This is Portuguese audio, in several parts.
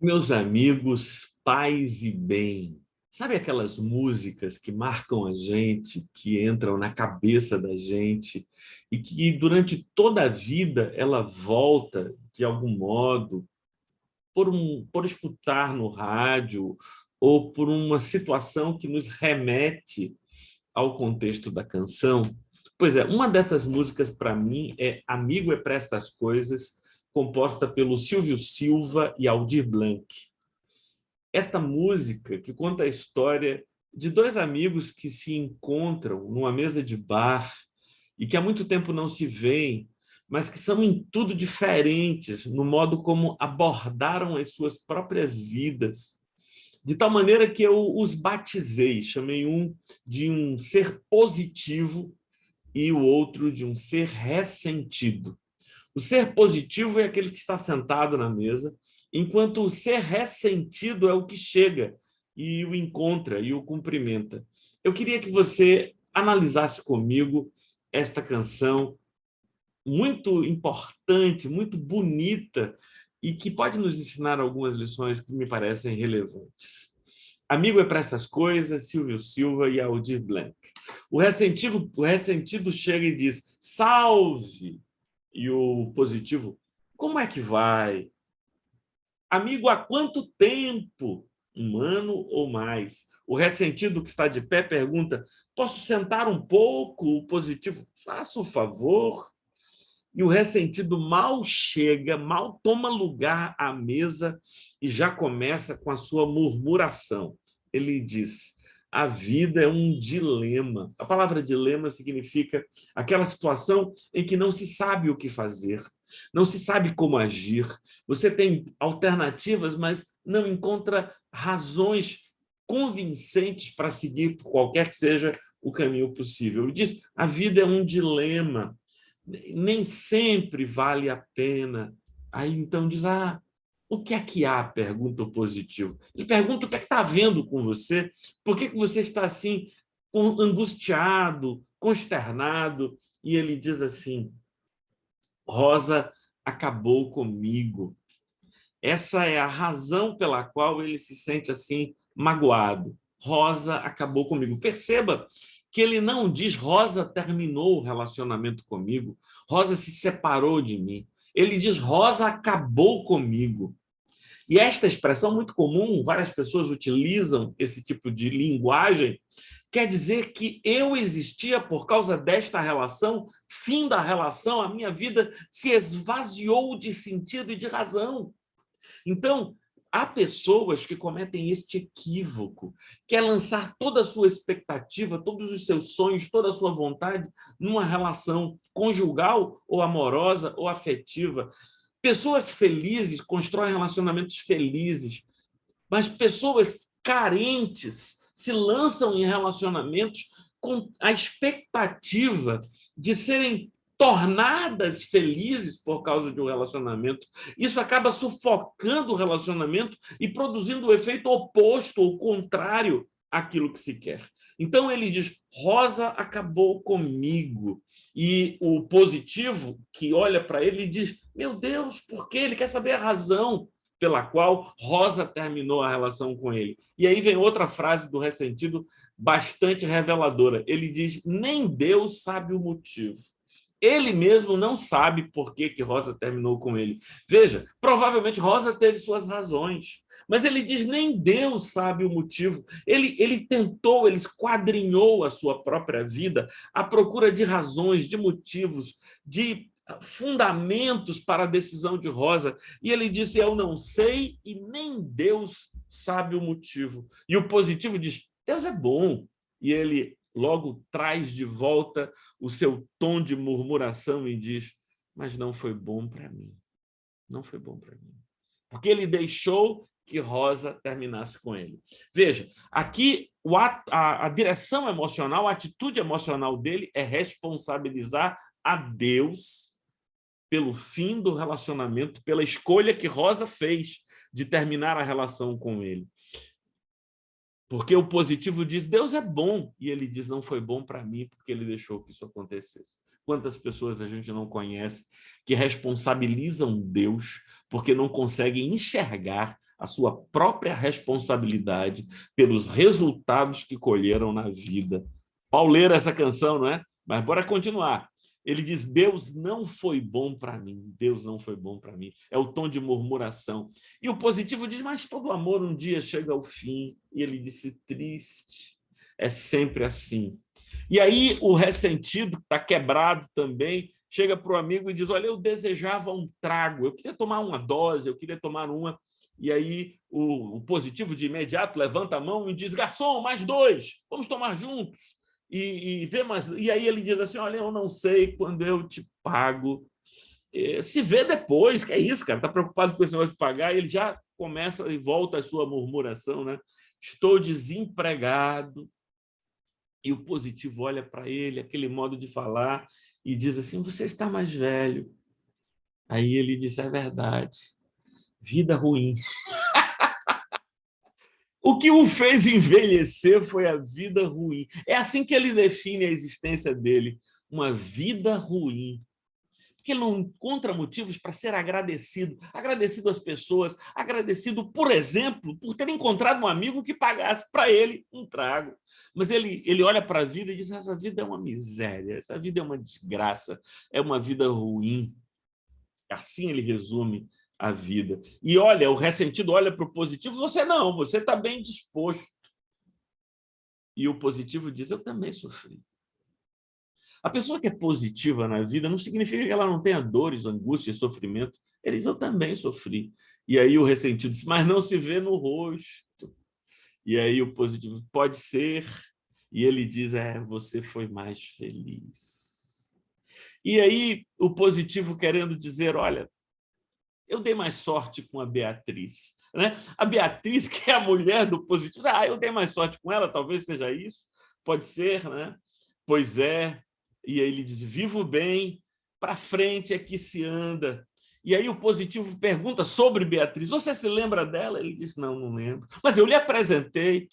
Meus amigos, paz e bem. Sabe aquelas músicas que marcam a gente, que entram na cabeça da gente e que durante toda a vida ela volta de algum modo por escutar no rádio ou por uma situação que nos remete ao contexto da canção? Pois é, uma dessas músicas para mim é Amigo é para estas coisas, composta pelo Silvio Silva e Aldir Blanc. Esta música que conta a história de dois amigos que se encontram numa mesa de bar e que há muito tempo não se veem, mas que são em tudo diferentes no modo como abordaram as suas próprias vidas, de tal maneira que eu os batizei, chamei um de um ser positivo e o outro de um ser ressentido. O ser positivo é aquele que está sentado na mesa, enquanto o ser ressentido é o que chega e o encontra e o cumprimenta. Eu queria que você analisasse comigo esta canção muito importante, muito bonita e que pode nos ensinar algumas lições que me parecem relevantes. Amigo é para essas coisas, Silvio Silva e Aldir Blanc. O ressentido chega e diz: salve! E o positivo: como é que vai? Amigo, há quanto tempo? Um ano ou mais. O ressentido que está de pé pergunta: posso sentar um pouco? O positivo: faça o favor. E o ressentido mal chega, mal toma lugar à mesa e já começa com a sua murmuração. Ele diz: a vida é um dilema. A palavra dilema significa aquela situação em que não se sabe o que fazer, não se sabe como agir. Você tem alternativas, mas não encontra razões convincentes para seguir por qualquer que seja o caminho possível. Ele diz: a vida é um dilema, nem sempre vale a pena. Aí então diz: o que é que há? Pergunta o positivo. Ele pergunta o que é que está havendo com você, por que você está assim, angustiado, consternado? E ele diz assim: Rosa acabou comigo. Essa é a razão pela qual ele se sente assim magoado. Rosa acabou comigo. Perceba que ele não diz Rosa terminou o relacionamento comigo, Rosa se separou de mim. Ele diz Rosa acabou comigo. E esta expressão muito comum, várias pessoas utilizam esse tipo de linguagem, quer dizer que eu existia por causa desta relação, fim da relação, a minha vida se esvaziou de sentido e de razão. Então, há pessoas que cometem este equívoco, que é lançar toda a sua expectativa, todos os seus sonhos, toda a sua vontade numa relação conjugal ou amorosa ou afetiva. Pessoas felizes constroem relacionamentos felizes, mas pessoas carentes se lançam em relacionamentos com a expectativa de serem tornadas felizes por causa de um relacionamento. Isso acaba sufocando o relacionamento e produzindo o efeito oposto ou contrário àquilo que se quer. Então ele diz: Rosa acabou comigo. E o positivo que olha para ele diz: meu Deus, por quê? Ele quer saber a razão pela qual Rosa terminou a relação com ele. E aí vem outra frase do ressentido bastante reveladora. Ele diz: nem Deus sabe o motivo. Ele mesmo não sabe por que Rosa terminou com ele. Veja, provavelmente Rosa teve suas razões, mas ele diz: nem Deus sabe o motivo. Ele tentou, ele esquadrinhou a sua própria vida à procura de razões, de motivos, de fundamentos para a decisão de Rosa. E ele disse: eu não sei e nem Deus sabe o motivo. E o positivo diz: Deus é bom. E ele logo traz de volta o seu tom de murmuração e diz: mas não foi bom para mim. Não foi bom para mim. Porque ele deixou que Rosa terminasse com ele. Veja, aqui a direção emocional, a atitude emocional dele é responsabilizar a Deus pelo fim do relacionamento, pela escolha que Rosa fez de terminar a relação com ele. Porque o positivo diz: Deus é bom. E ele diz: não foi bom para mim porque ele deixou que isso acontecesse. Quantas pessoas a gente não conhece que responsabilizam Deus porque não conseguem enxergar a sua própria responsabilidade pelos resultados que colheram na vida. Pauleira essa canção, não é? Mas bora continuar. Ele diz, Deus não foi bom para mim, Deus não foi bom para mim. É o tom de murmuração. E o positivo diz, mas todo amor um dia chega ao fim. E ele disse, triste, é sempre assim. E aí o ressentido, que está quebrado também, chega para o amigo e diz, olha, eu desejava um trago, eu queria tomar uma dose, eu queria tomar uma. E aí o positivo de imediato levanta a mão e diz, garçom, mais 2, vamos tomar juntos. E vê mais. E aí ele diz assim, olha, eu não sei quando eu te pago. Se vê depois, que é isso, cara, está preocupado com esse negócio de pagar, e ele já começa e volta à sua murmuração, né? Estou desempregado. E o positivo olha para ele, aquele modo de falar, e diz assim, você está mais velho. Aí ele diz, é verdade, vida ruim. O que o fez envelhecer foi a vida ruim. É assim que ele define a existência dele, uma vida ruim. Porque ele não encontra motivos para ser agradecido. Agradecido às pessoas, agradecido, por exemplo, por ter encontrado um amigo que pagasse para ele um trago. Mas ele olha para a vida e diz, essa vida é uma miséria, essa vida é uma desgraça, é uma vida ruim. Assim ele resume a vida. E olha, o ressentido olha para o positivo, você não, você está bem disposto. E o positivo diz, eu também sofri. A pessoa que é positiva na vida não significa que ela não tenha dores, angústias, sofrimento. Ele diz, eu também sofri. E aí o ressentido diz, mas não se vê no rosto. E aí o positivo, pode ser. E ele diz, você foi mais feliz. E aí o positivo querendo dizer, olha, eu dei mais sorte com a Beatriz. Né? A Beatriz, que é a mulher do positivo, eu dei mais sorte com ela, talvez seja isso. Pode ser, né? Pois é. E aí ele diz, vivo bem, para frente é que se anda. E aí o positivo pergunta sobre Beatriz, você se lembra dela? Ele diz, não, não lembro. Mas eu lhe apresentei,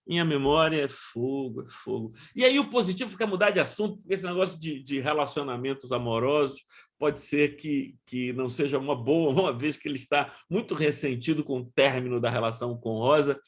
minha memória é fogo, é fogo. E aí o positivo quer mudar de assunto, porque esse negócio de relacionamentos amorosos pode ser que não seja uma boa, uma vez que ele está muito ressentido com o término da relação com Rosa,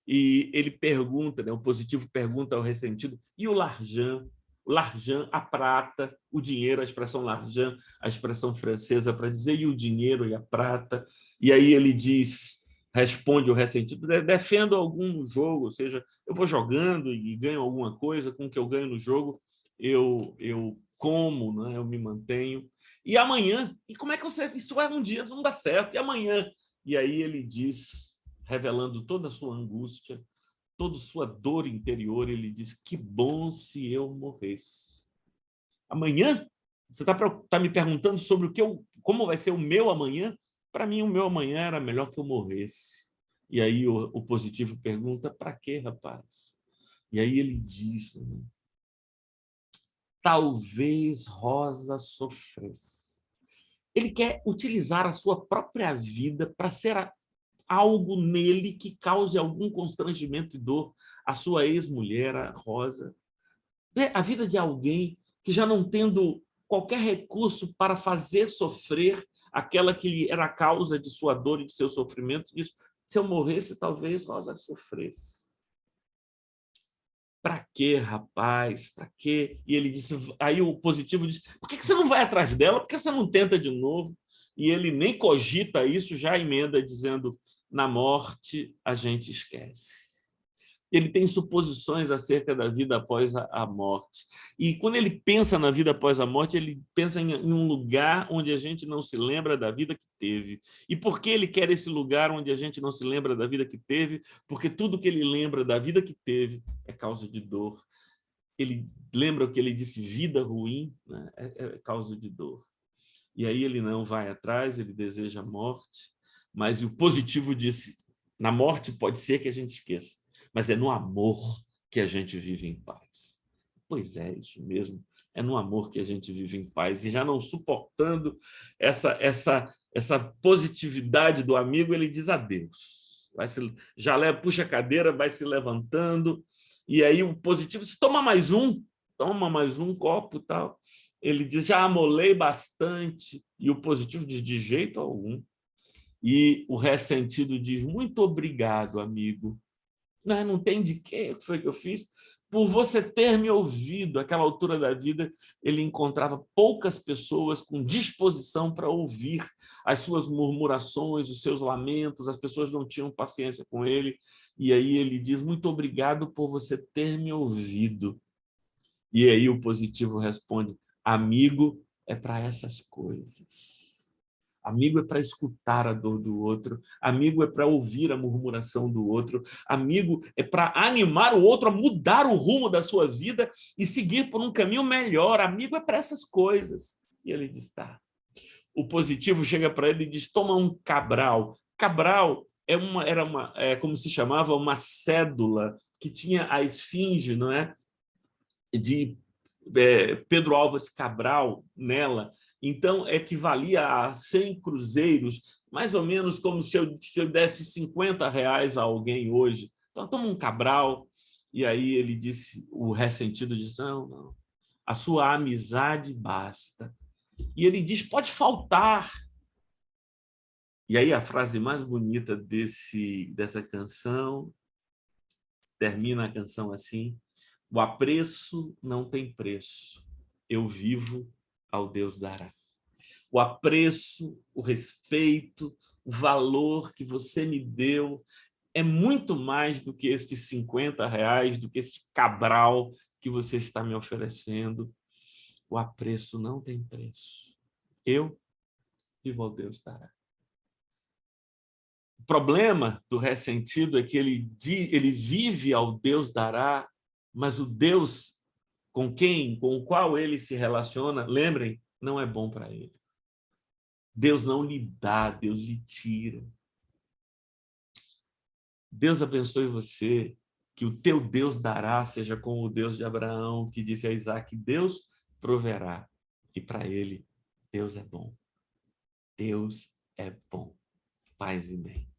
e ele pergunta, né, o positivo pergunta ao ressentido, e o L'argent? L'argent, a prata, o dinheiro, a expressão l'argent, a expressão francesa para dizer e o dinheiro e a prata. E aí ele diz, responde o ressentido, defendo algum no jogo, ou seja, eu vou jogando e ganho alguma coisa, com o que eu ganho no jogo, eu como, né? Eu me mantenho. E amanhã, e como é que você... Isso é um dia, não dá certo, e amanhã? E aí ele diz, revelando toda a sua angústia, toda sua dor interior, ele diz, que bom se eu morresse. Amanhã? Você está me perguntando sobre como vai ser o meu amanhã? Para mim, o meu amanhã era melhor que eu morresse. E aí o positivo pergunta, para quê, rapaz? E aí ele diz, né? Talvez Rosa sofresse. Ele quer utilizar a sua própria vida para ser algo nele que cause algum constrangimento e dor à sua ex-mulher, a Rosa. A vida de alguém que, já não tendo qualquer recurso para fazer sofrer aquela que era a causa de sua dor e de seu sofrimento, diz, se eu morresse, talvez Rosa sofresse. Para quê, rapaz? Para quê? E ele disse, aí o positivo disse, por que você não vai atrás dela? Por que você não tenta de novo? E ele nem cogita isso, já emenda dizendo, na morte a gente esquece. Ele tem suposições acerca da vida após a morte. E quando ele pensa na vida após a morte, ele pensa em um lugar onde a gente não se lembra da vida que teve. E por que ele quer esse lugar onde a gente não se lembra da vida que teve? Porque tudo que ele lembra da vida que teve é causa de dor. Ele lembra o que ele disse, vida ruim, né? É causa de dor. E aí ele não vai atrás, ele deseja a morte, mas o positivo disse, na morte pode ser que a gente esqueça, mas é no amor que a gente vive em paz. Pois é, isso mesmo, é no amor que a gente vive em paz. E já não suportando essa positividade do amigo, ele diz adeus. Puxa a cadeira, vai se levantando, e aí o positivo diz, toma mais um copo, tal. ele diz, já amolei bastante, e o positivo diz, de jeito algum. E o ressentido diz, muito obrigado, amigo. Não tem de quê, o que foi que eu fiz? Por você ter me ouvido. Àquela altura da vida, ele encontrava poucas pessoas com disposição para ouvir as suas murmurações, os seus lamentos, as pessoas não tinham paciência com ele. E aí ele diz, muito obrigado por você ter me ouvido. E aí o positivo responde, amigo é para essas coisas. Amigo é para escutar a dor do outro, amigo é para ouvir a murmuração do outro, amigo é para animar o outro a mudar o rumo da sua vida e seguir por um caminho melhor. Amigo é para essas coisas. E ele diz, tá. O positivo chega para ele e diz, toma um Cabral. Cabral como se chamava, uma cédula que tinha a esfinge, não é? De Pedro Álvares Cabral nela, então equivalia a 100 cruzeiros, mais ou menos como se eu desse 50 reais a alguém hoje. Então, toma um Cabral. E aí ele disse, o ressentido disse, não, a sua amizade basta. E ele diz, pode faltar. E aí a frase mais bonita dessa canção, termina a canção assim, o apreço não tem preço, eu vivo, ao Deus dará. O apreço, o respeito, o valor que você me deu é muito mais do que estes 50 reais, do que este Cabral que você está me oferecendo. O apreço não tem preço. Eu vivo, ao Deus dará. O problema do ressentido é que ele vive, ao Deus dará, mas o Deus com o qual ele se relaciona, lembrem, não é bom para ele. Deus não lhe dá, Deus lhe tira. Deus abençoe você, que o teu Deus dará seja como o Deus de Abraão, que disse a Isaac, Deus proverá. E para ele, Deus é bom. Deus é bom. Paz e bem.